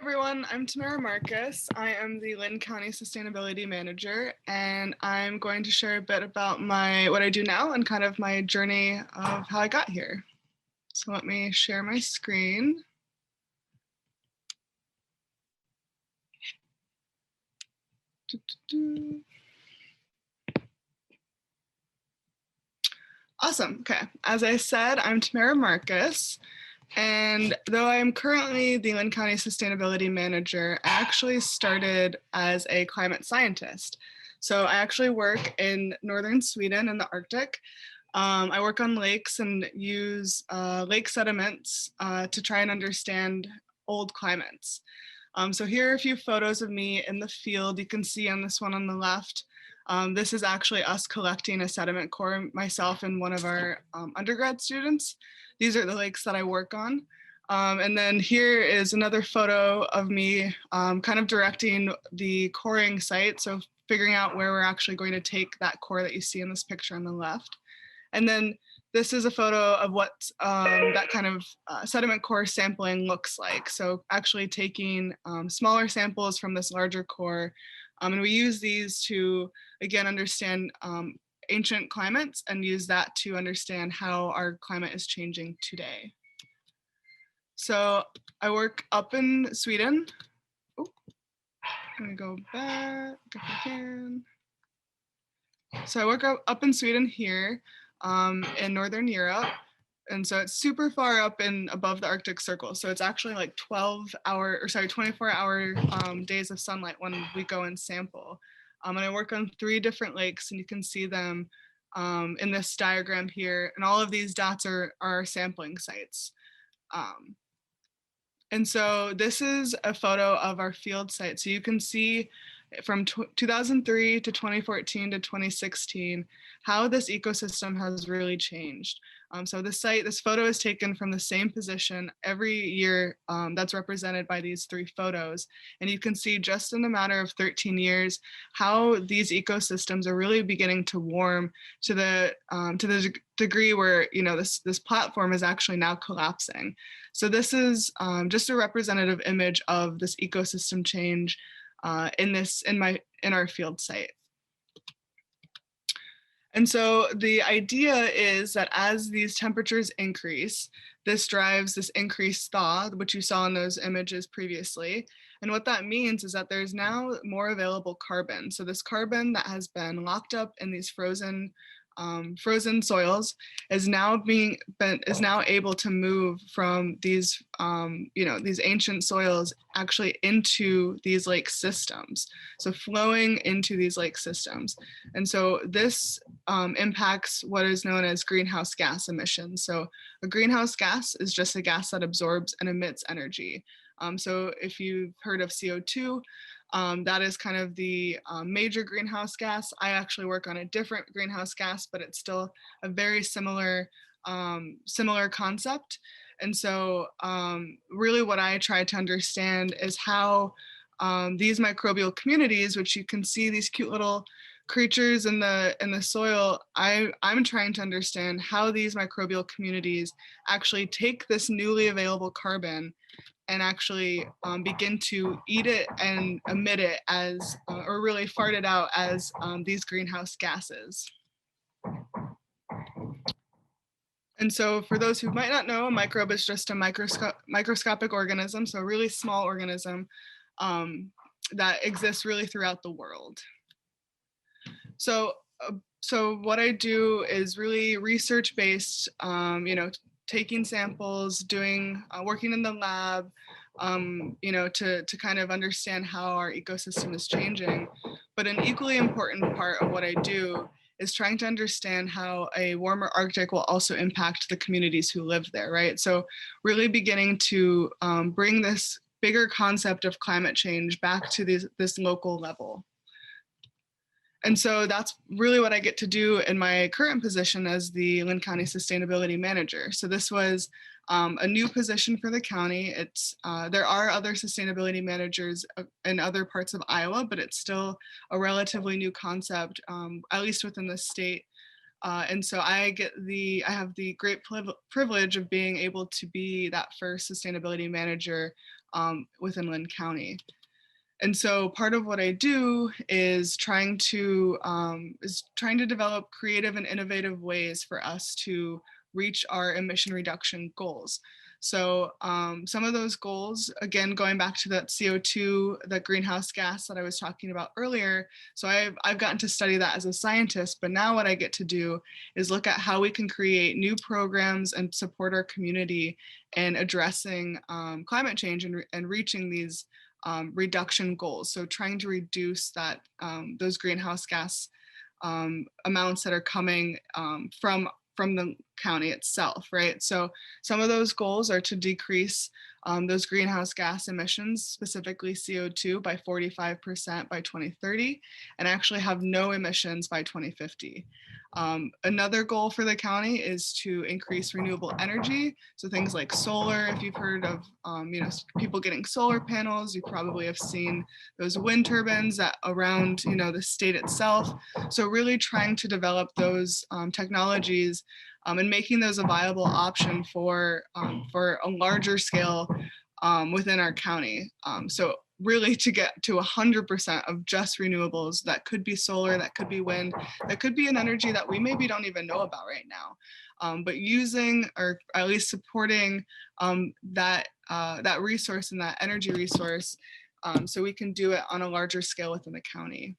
Everyone, I'm Tamara Marcus. I am the Linn County Sustainability Manager, and I'm going to share a bit about what I do now and kind of my journey of how I got here. So let me share my screen. Awesome. Okay. As I said, I'm Tamara Marcus. And though I'm currently the Linn County Sustainability Manager, I actually started as a climate scientist. So I actually work in northern Sweden in the Arctic. I work on lakes and use lake sediments to try and understand old climates. So here are a few photos of me in the field. You can see on this one on the left, this is actually us collecting a sediment core, myself and one of our undergrad students. These are the lakes that I work on. And then here is another photo of me kind of directing the coring site. So figuring out where we're actually going to take that core that you see in this picture on the left. And then this is a photo of what that kind of sediment core sampling looks like. So actually taking smaller samples from this larger core. And we use these to, again, understand ancient climates and use that to understand how our climate is changing today. So I work up in Sweden. Oh, I'm gonna go back if I can. So I work up in Sweden here in Northern Europe. And so it's super far up and above the Arctic Circle. So it's actually like 24-hour days of sunlight when we go and sample. And I work on 3 different lakes, and you can see them in this diagram here. And all of these dots are sampling sites. And so this is a photo of our field site. So you can see from 2003 to 2014 to 2016, how this ecosystem has really changed. So this photo is taken from the same position every year that's represented by these 3 photos. And you can see just in a matter of 13 years, how these ecosystems are really beginning to warm to the degree where, this platform is actually now collapsing. So this is just a representative image of this ecosystem change in our field site. And so the idea is that as these temperatures increase, this drives this increased thaw, which you saw in those images previously. And what that means is that there's now more available carbon. So this carbon that has been locked up in these frozen soils is now able to move from these these ancient soils actually into these lake systems, so flowing into these lake systems. And so this impacts what is known as greenhouse gas emissions. So a greenhouse gas is just a gas that absorbs and emits energy. So if you've heard of CO2, that is kind of the major greenhouse gas. I actually work on a different greenhouse gas, but it's still a very similar concept. And so really what I try to understand is how these microbial communities, which you can see these cute little creatures in the soil, I'm trying to understand how these microbial communities actually take this newly available carbon and actually begin to eat it and emit it as, or really fart it out as these greenhouse gases. And so for those who might not know, a microbe is just a microscopic organism, so a really small organism that exists really throughout the world. So what I do is really research-based, taking samples, working in the lab, to kind of understand how our ecosystem is changing. But an equally important part of what I do is trying to understand how a warmer Arctic will also impact the communities who live there, right? So really beginning to bring this bigger concept of climate change back to this local level. And so that's really what I get to do in my current position as the Linn County Sustainability Manager. So this was a new position for the county. There are other sustainability managers in other parts of Iowa, but it's still a relatively new concept, at least within the state. And so I have the great privilege of being able to be that first sustainability manager within Linn County. And so part of what I do is trying to develop creative and innovative ways for us to reach our emission reduction goals. So some of those goals, again, going back to that CO2, the greenhouse gas that I was talking about earlier. So I've gotten to study that as a scientist, but now what I get to do is look at how we can create new programs and support our community in addressing climate change and reaching these reduction goals. So trying to reduce that those greenhouse gas amounts that are coming from the county itself, right? So some of those goals are to decrease those greenhouse gas emissions, specifically CO2, by 45% by 2030, and actually have no emissions by 2050. Another goal for the county is to increase renewable energy. So things like solar, if you've heard of people getting solar panels, you probably have seen those wind turbines around the state itself. So really trying to develop those technologies and making those a viable option for a larger scale within our county. So really to get to 100% of just renewables. That could be solar, that could be wind, that could be an energy that we maybe don't even know about right now. But using, or at least supporting that resource and that energy resource so we can do it on a larger scale within the county.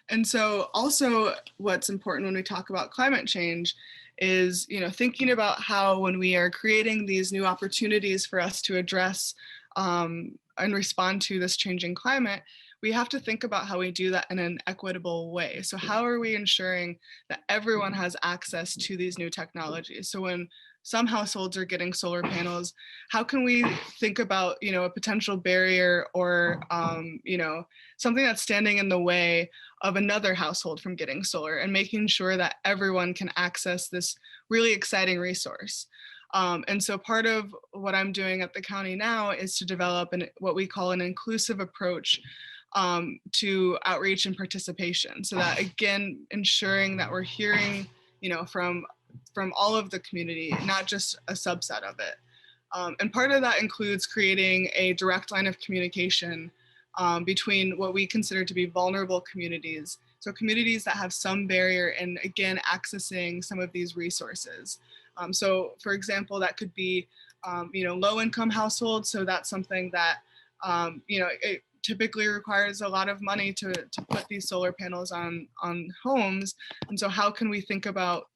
And so also what's important when we talk about climate change is, thinking about how when we are creating these new opportunities for us to address and respond to this changing climate, we have to think about how we do that in an equitable way. So how are we ensuring that everyone has access to these new technologies? So when some households are getting solar panels, how can we think about, a potential barrier or, something that's standing in the way of another household from getting solar, and making sure that everyone can access this really exciting resource. And so part of what I'm doing at the county now is to develop what we call an inclusive approach to outreach and participation. So that, again, ensuring that we're hearing, from all of the community, not just a subset of it. And part of that includes creating a direct line of communication between what we consider to be vulnerable communities. So communities that have some barrier in, again, accessing some of these resources. So for example, that could be, low income households. So that's something that, it typically requires a lot of money to put these solar panels on homes. And so how can we think about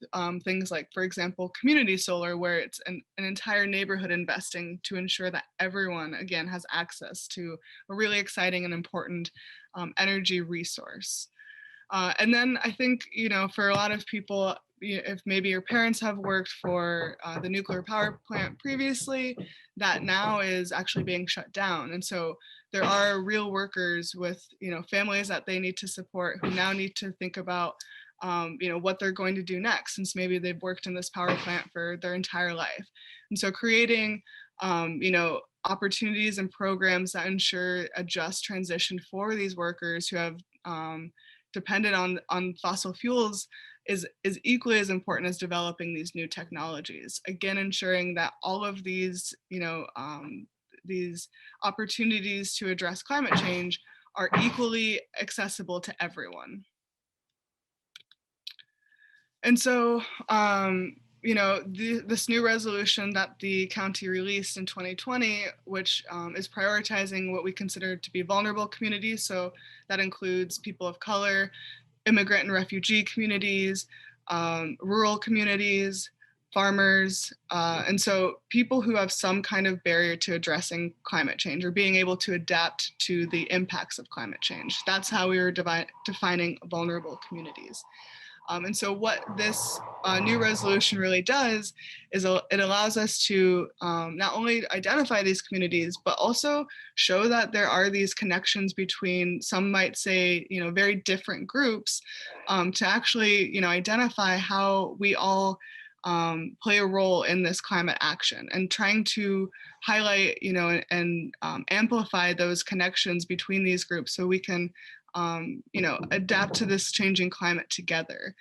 things like, for example, community solar, where it's an entire neighborhood investing to ensure that everyone, again, has access to a really exciting and important energy resource. And then I think, for a lot of people, if maybe your parents have worked for the nuclear power plant previously, that now is actually being shut down. And so there are real workers with, families that they need to support, who now need to think about, what they're going to do next, since maybe they've worked in this power plant for their entire life. And so creating, opportunities and programs that ensure a just transition for these workers who have depended on fossil fuels is equally as important as developing these new technologies. Again, ensuring that all of these, these opportunities to address climate change are equally accessible to everyone. And so, this new resolution that the county released in 2020, which is prioritizing what we consider to be vulnerable communities. So that includes people of color, immigrant and refugee communities, rural communities, farmers, and so people who have some kind of barrier to addressing climate change or being able to adapt to the impacts of climate change. That's how we were defining vulnerable communities. And so what this new resolution really does is it allows us to not only identify these communities, but also show that there are these connections between, some might say, very different groups, to actually, identify how we all play a role in this climate action, and trying to highlight, and amplify those connections between these groups so we can adapt to this changing climate together.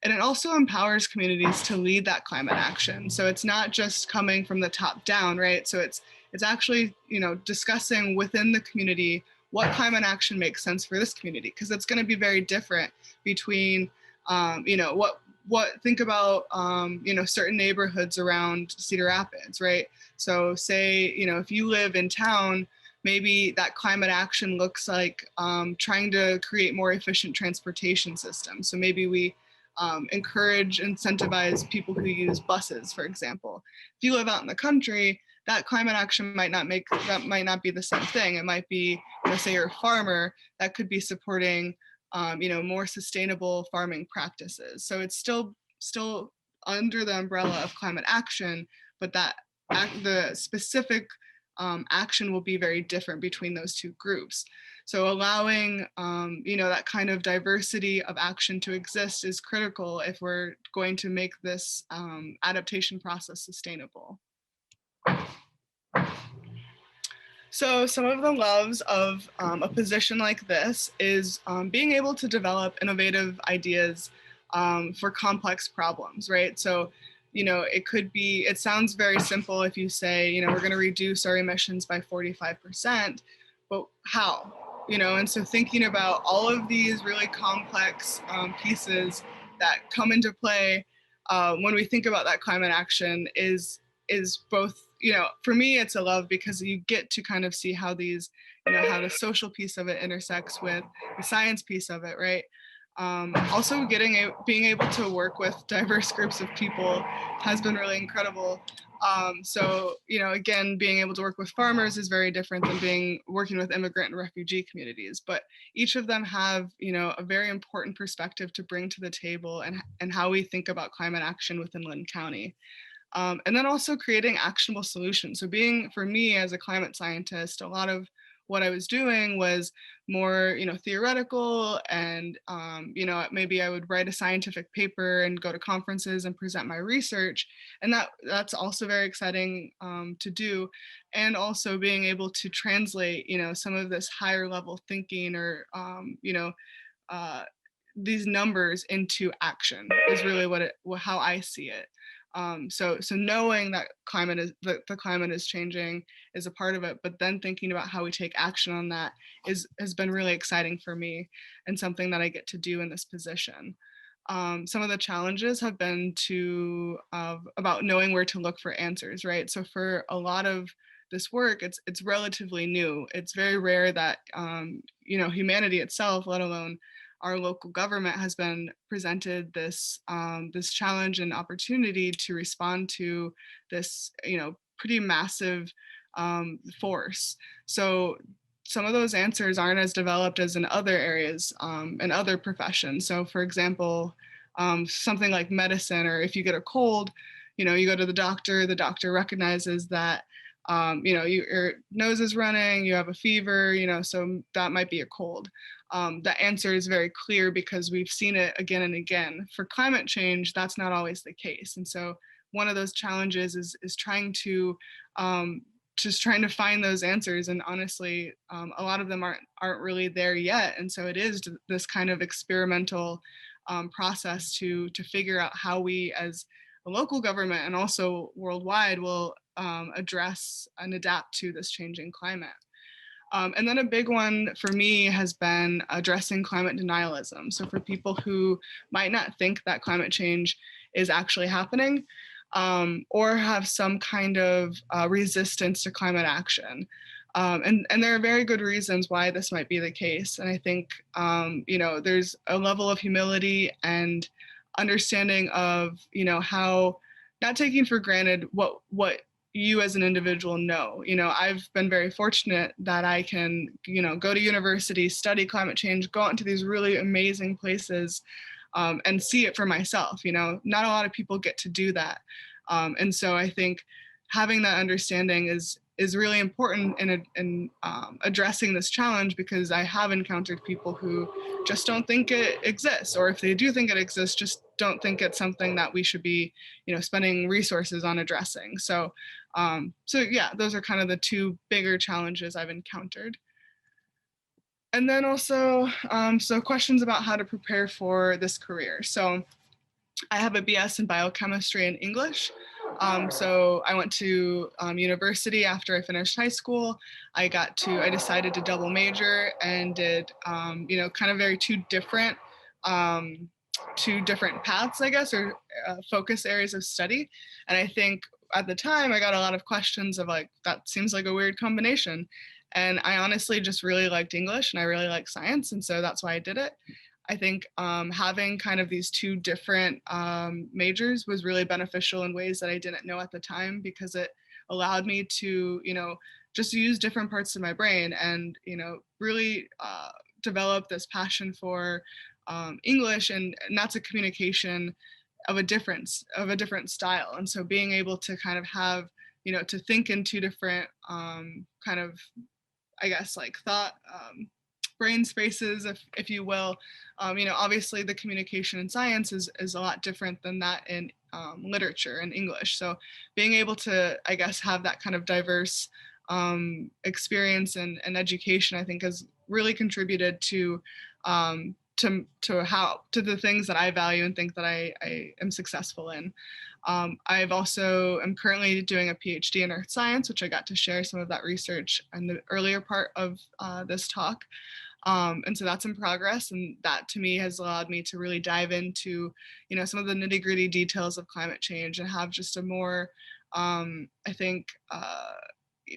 And it also empowers communities to lead that climate action. So it's not just coming from the top down, right? So it's actually, discussing within the community what climate action makes sense for this community, because it's going to be very different between, think about, certain neighborhoods around Cedar Rapids, right? So say, if you live in town, maybe that climate action looks like trying to create more efficient transportation systems. So maybe we encourage, incentivize people who use buses, for example. If you live out in the country, that climate action might not be the same thing. It might be, say you're a farmer, that could be supporting, more sustainable farming practices. So it's still under the umbrella of climate action, but the specific action will be very different between those two groups. So allowing, that kind of diversity of action to exist is critical if we're going to make this adaptation process sustainable. So some of the loves of a position like this is being able to develop innovative ideas for complex problems, right? So, it sounds very simple if you say, we're going to reduce our emissions by 45%, but how? And so thinking about all of these really complex pieces that come into play when we think about that climate action is both, for me, it's a love because you get to kind of see how these, how the social piece of it intersects with the science piece of it, right? Also being able to work with diverse groups of people has been really incredible. So, again, being able to work with farmers is very different than working with immigrant and refugee communities, but each of them have, a very important perspective to bring to the table and how we think about climate action within Linn County. And then also creating actionable solutions. So for me as a climate scientist, a lot of what I was doing was more, theoretical and, maybe I would write a scientific paper and go to conferences and present my research. And that's also very exciting to do. And also being able to translate, some of this higher level thinking or, these numbers into action is really how I see it. So knowing that the climate is changing is a part of it, but then thinking about how we take action on that has been really exciting for me and something that I get to do in this position. Some of the challenges have been about knowing where to look for answers, right? So for a lot of this work, it's relatively new. It's very rare that humanity itself, let alone our local government, has been presented this challenge and opportunity to respond to this pretty massive force. So some of those answers aren't as developed as in other areas and other professions. So for example, something like medicine, or if you get a cold, you go to the doctor recognizes that your nose is running, you have a fever, so that might be a cold. The answer is very clear because we've seen it again and again. For climate change, that's not always the case. And so one of those challenges is trying to find those answers. And honestly, a lot of them aren't really there yet. And so it is this kind of experimental process to figure out how we as a local government and also worldwide will address and adapt to this changing climate. And then a big one for me has been addressing climate denialism. So for people who might not think that climate change is actually happening, or have some kind of resistance to climate action. And there are very good reasons why this might be the case. And I think, there's a level of humility and understanding of, how not taking for granted what you as an individual know. I've been very fortunate that I can, go to university, study climate change, go out into these really amazing places and see it for myself. Not a lot of people get to do that. And so I think having that understanding is really important in addressing this challenge, because I have encountered people who just don't think it exists, or if they do think it exists, just don't think it's something that we should be, spending resources on addressing. So yeah, those are kind of the two bigger challenges I've encountered. And then also, so questions about how to prepare for this career. So I have a BS in biochemistry and English. So I went to university after I finished high school. I decided to double major and did, kind of um, two different paths, I guess, or focus areas of study. And I think at the time I got a lot of questions of like, that seems like a weird combination. And I honestly just really liked English and I really like science. And so that's why I did it. I think having kind of these two different majors was really beneficial in ways that I didn't know at the time, because it allowed me to, just use different parts of my brain and, really develop this passion for English, and that's a communication of a different style. And so being able to kind of have, to think in two different kind of, I guess, like thought brain spaces, if you will. Obviously the communication in science is a lot different than that in literature and English. So being able to, I guess, have that kind of diverse experience and education, I think, has really contributed to the things that I value and think that I am successful in. I've also am currently doing a PhD in earth science, which I got to share some of that research in the earlier part of this talk. And so that's in progress, and that to me has allowed me to really dive into, some of the nitty gritty details of climate change and have just a more, I think,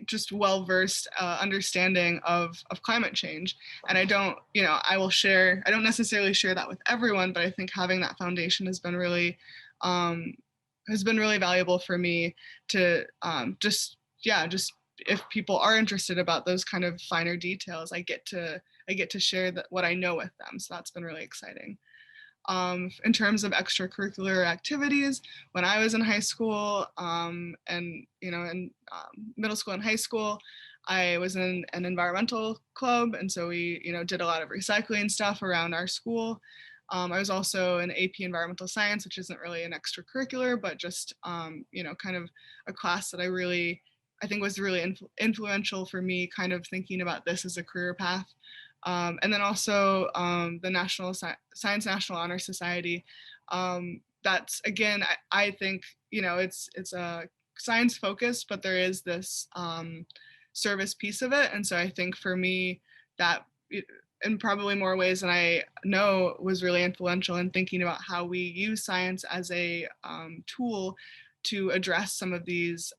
just well-versed understanding of climate change. And I don't necessarily share that with everyone, but I think having that foundation has been really valuable for me to just if people are interested about those kind of finer details, I get to share what I know with them. So that's been really exciting. In terms of extracurricular activities, when I was in high school and in middle school and high school, I was in an environmental club, and so we did a lot of recycling stuff around our school. I was also in AP Environmental Science, which isn't really an extracurricular, but just kind of a class that I think was really influential for me, kind of thinking about this as a career path. And then also the Science National Honor Society. That's, again, I think, it's a science focused, but there is this service piece of it. And so I think for me that, in probably more ways than I know, was really influential in thinking about how we use science as a tool to address some of these,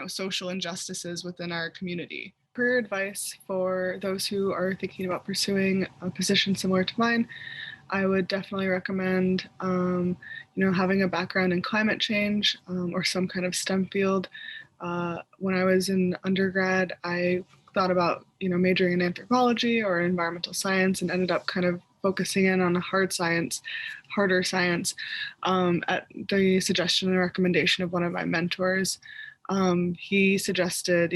social injustices within our community. Career advice for those who are thinking about pursuing a position similar to mine, I would definitely recommend, having a background in climate change or some kind of STEM field. When I was in undergrad, I thought about, majoring in anthropology or environmental science, and ended up kind of focusing in on the harder science, at the suggestion and recommendation of one of my mentors. He suggested,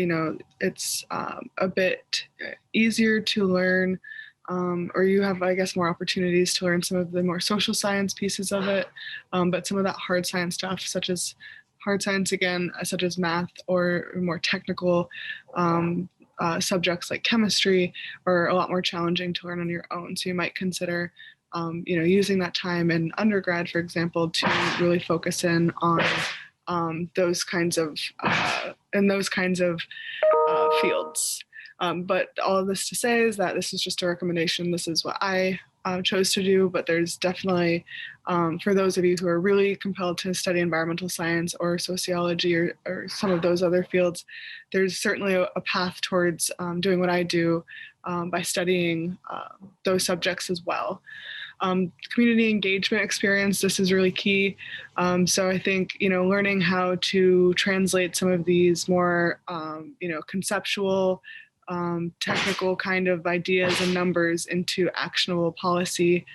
it's a bit easier to learn, or you have, I guess, more opportunities to learn some of the more social science pieces of it, but some of that hard science stuff, such as math or more technical subjects like chemistry, are a lot more challenging to learn on your own. So you might consider using that time in undergrad, for example, to really focus in on those kinds of fields. But all of this to say is that this is just a recommendation. This is what I chose to do, but there's definitely, for those of you who are really compelled to study environmental science or sociology or some of those other fields, there's certainly a path towards doing what I do by studying those subjects as well. Community engagement experience, this is really key. So I think, learning how to translate some of these more, conceptual, technical kind of ideas and numbers into actionable policy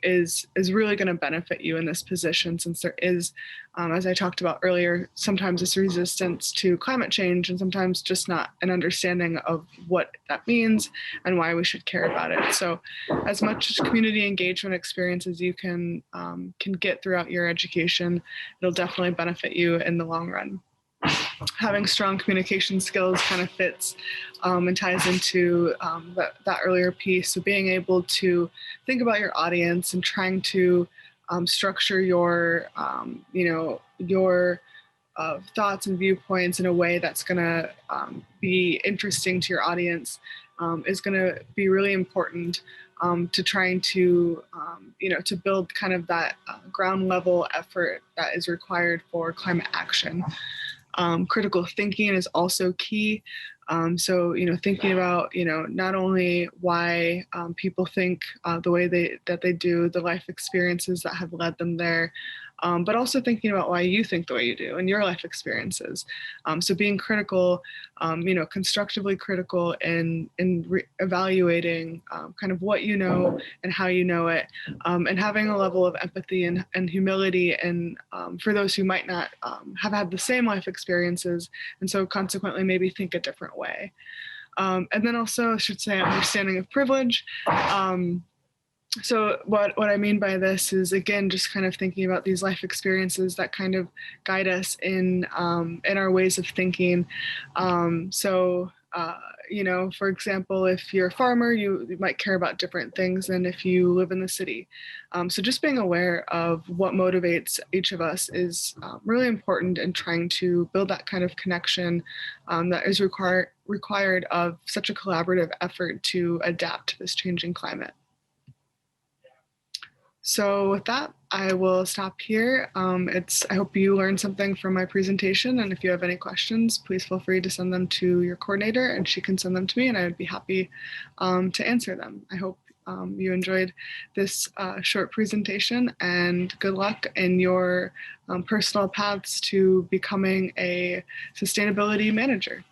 is really going to benefit you in this position, since there is, as I talked about earlier, sometimes this resistance to climate change and sometimes just not an understanding of what that means and why we should care about it. So as much community engagement experience as you can get throughout your education, it'll definitely benefit you in the long run. Having strong communication skills kind of fits and ties into that earlier piece. So being able to think about your audience and trying to structure your, your thoughts and viewpoints in a way that's going to be interesting to your audience is going to be really important to trying to, to build kind of that ground level effort that is required for climate action. Critical thinking is also key. So, thinking about, not only why people think the way that they do, the life experiences that have led them there, but also thinking about why you think the way you do and your life experiences. So being critical, constructively critical in evaluating kind of what you know and how you know it, and having a level of empathy and humility and for those who might not have had the same life experiences, and so consequently maybe think a different way. And then also, I should say, understanding of privilege. So what I mean by this is, again, just kind of thinking about these life experiences that kind of guide us in our ways of thinking. For example, if you're a farmer, you might care about different things than if you live in the city. So just being aware of what motivates each of us is really important in trying to build that kind of connection that is required of such a collaborative effort to adapt to this changing climate. So with that, I will stop here. I hope you learned something from my presentation, and if you have any questions, please feel free to send them to your coordinator and she can send them to me and I would be happy to answer them. I hope you enjoyed this short presentation, and good luck in your personal paths to becoming a sustainability manager.